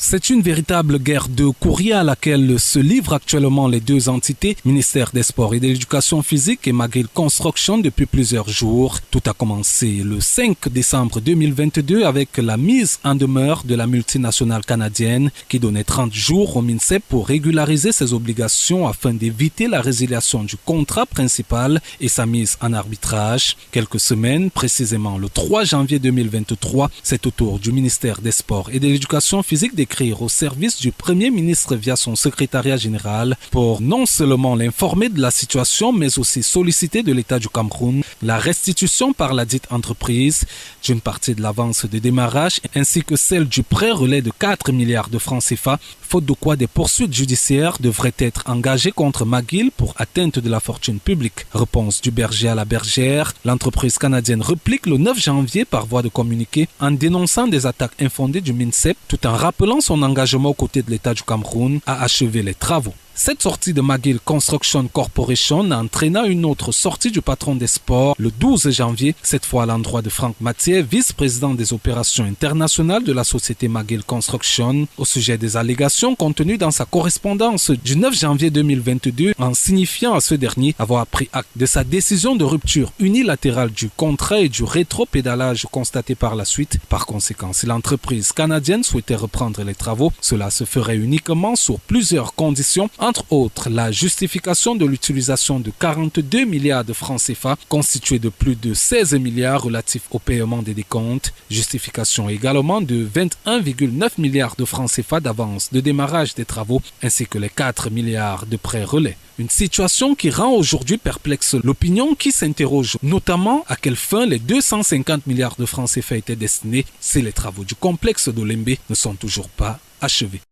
C'est une véritable guerre de courrier à laquelle se livrent actuellement les deux entités, ministère des Sports et de l'Éducation physique et McGill Construction depuis plusieurs jours. Tout a commencé le 5 décembre 2022 avec la mise en demeure de la multinationale canadienne qui donnait 30 jours au MINSEP pour régulariser ses obligations afin d'éviter la résiliation du contrat principal et sa mise en arbitrage. Quelques semaines, précisément le 3 janvier 2023, c'est au tour du ministère des Sports et de l'Éducation physique d'écrire au service du Premier ministre via son secrétariat général pour non seulement l'informer de la situation mais aussi solliciter de l'État du Cameroun la restitution par la dite entreprise d'une partie de l'avance de démarrage ainsi que celle du prêt relais de 4 milliards de francs CFA, faute de quoi des poursuites judiciaires devraient être engagées contre McGill pour atteinte de la fortune publique. Réponse du berger à la bergère, l'entreprise canadienne réplique le 9 janvier par voie de communiqué en dénonçant des attaques infondées du MINSEP tout en rappelant son engagement aux côtés de l'État du Cameroun à achever les travaux. Cette sortie de McGill Construction Corporation entraîna une autre sortie du patron des sports le 12 janvier, cette fois à l'endroit de Franck Mathieu, vice-président des opérations internationales de la société McGill Construction, au sujet des allégations contenues dans sa correspondance du 9 janvier 2022 en signifiant à ce dernier avoir pris acte de sa décision de rupture unilatérale du contrat et du rétropédalage constaté par la suite. Par conséquent, si l'entreprise canadienne souhaitait reprendre les travaux, cela se ferait uniquement sur plusieurs conditions, entre autres la justification de l'utilisation de 42 milliards de francs CFA constitués de plus de 16 milliards relatifs au paiement des décomptes, justification également de 21,9 milliards de francs CFA d'avance de démarrage des travaux ainsi que les 4 milliards de prêts relais. Une situation qui rend aujourd'hui perplexe l'opinion qui s'interroge notamment à quelle fin les 250 milliards de francs CFA étaient destinés si les travaux du complexe d'Olembe ne sont toujours pas achevés.